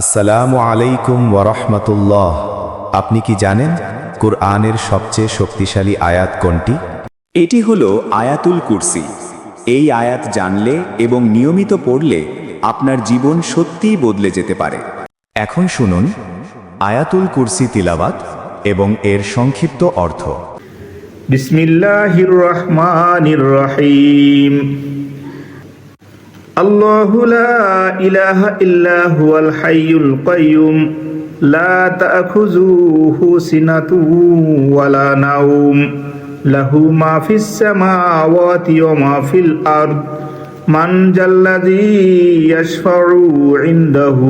আসসালামু আলাইকুম ওয়া রাহমাতুল্লাহ। আপনি কি জানেন কুরআনের সবচেয়ে শক্তিশালী আয়াত কোনটি? এটি হলো আয়াতুল কুরসি। এই আয়াত জানলে এবং নিয়মিত পড়লে আপনার জীবন সত্যিই বদলে যেতে পারে। এখন শুনুন আয়াতুল কুরসি তিলাওয়াত এবং এর সংক্ষিপ্ত অর্থ। বিসমিল্লাহির রহমানির রহিম। আল্লাহু লা ইলাহা ইল্লা হুয়াল হাইয়ুল কাইয়ুম লা তা'খুযুহু সিনাতুন ওয়ালা নাওম লাহু মা ফিস সামাওয়াতি ওয়া মা ফিল আরদ মান জাল্লাযী ইয়াশফা'ু ইনদাহু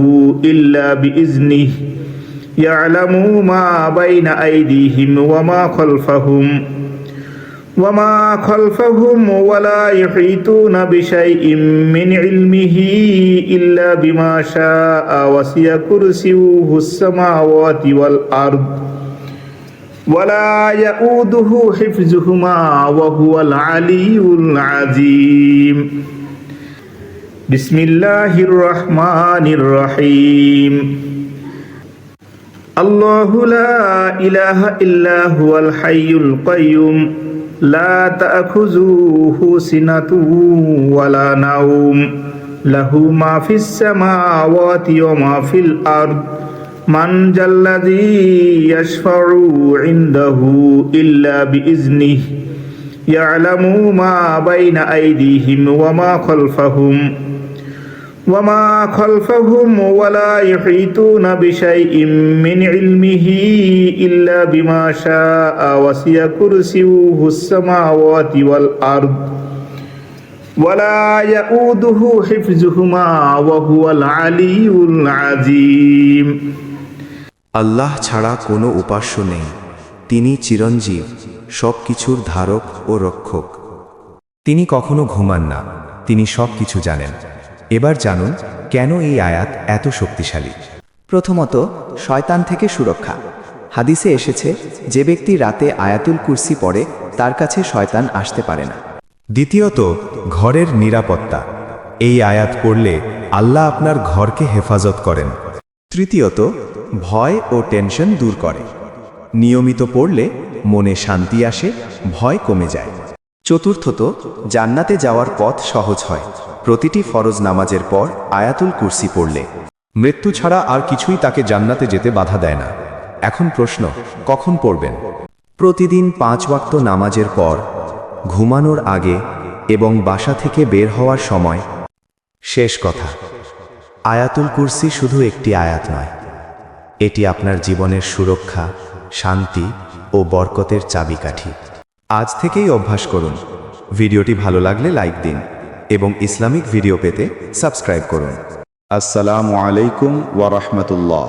ইল্লা বিইজনিহি ইয়ালামু মা বাইনা আইদিহিম ওয়া মা খালফাহুম ওয়ালা ইউহিতুনা বিশাইইম মিন ইলমিহি ইল্লা বিমা শাআ ওয়াসিয়া কুরসিয়ুহুস সামাওয়াতি ওয়াল আরদ ওয়ালা ইয়াউদুহু হিফযুহুমা ওয়া হুয়াল আলিয়্যুল আযীম। বিসমিল্লাহির রহমানির রহিম। আল্লাহু লা ইলাহা ইল্লা হুয়াল হাইয়ুল কাইয়ুম লা তা'খুযুহু সিনাতুন ওয়ালা নাওম লাহু মা ফিস সামাওয়াতি ওয়া মা ফিল আরদ মান জাল্লাযী ইয়াশফা'ু ইনদাহু ইল্লা বিইজনিহি ইয়ালামু মা বাইনা আইদিহিম ওয়া মা খালফাহুম ওয়ালা ইউহিতুনা বিশাইইম মিন ইলমিহি ইল্লা বিমা শাআ ওয়াসিয়া কুরসিয়ুহুস সামাওয়াতি ওয়াল আরদ ওয়ালা ইয়াউদুহু হিফযুহুমা ওয়া হুয়াল আলিয়্যুল আযীম। আল্লাহ ছাড়া কোনো উপাস্য নেই, তিনি চিরঞ্জীব, সব কিছুর ধারক ও রক্ষক। তিনি কখনো ঘুমান না, তিনি সব কিছু জানেন। এবার জানুন কেন এই আয়াত এত শক্তিশালী। প্রথমত, শয়তান থেকে সুরক্ষা। হাদিসে এসেছে, যে ব্যক্তি রাতে আয়াতুল কুরসি পড়ে তার কাছে শয়তান আসতে পারে না। দ্বিতীয়ত, ঘরের নিরাপত্তা। এই আয়াত পড়লে আল্লাহ আপনার ঘরকে হেফাজত করেন। তৃতীয়ত, ভয় ও টেনশন দূর করে। নিয়মিত পড়লে মনে শান্তি আসে, ভয় কমে যায়। চতুর্থত, জান্নাতে যাওয়ার পথ সহজ হয়। প্রতিটি ফরজ নামাজের পর আয়াতুল কুরসি পড়লে মৃত্যু ছাড়া আর কিছুই তাকে জান্নাতে যেতে বাধা দেয় না। এখন প্রশ্ন, কখন পড়বেন? প্রতিদিন 5 ওয়াক্ত নামাজের পর, ঘুমানোর আগে এবং বাসা থেকে বের হওয়ার সময়। শেষ কথা, আয়াতুল কুরসি শুধু একটি আয়াত নয়, এটি আপনার জীবনের সুরক্ষা, শান্তি ও বরকতের চাবিকাঠি। আজ থেকেই অভ্যাস করুন। ভিডিওটি ভালো লাগলে লাইক দিন এবং ইসলামিক ভিডিও পেতে সাবস্ক্রাইব করুন। আসসালামু আলাইকুম ওয়া রাহমাতুল্লাহ।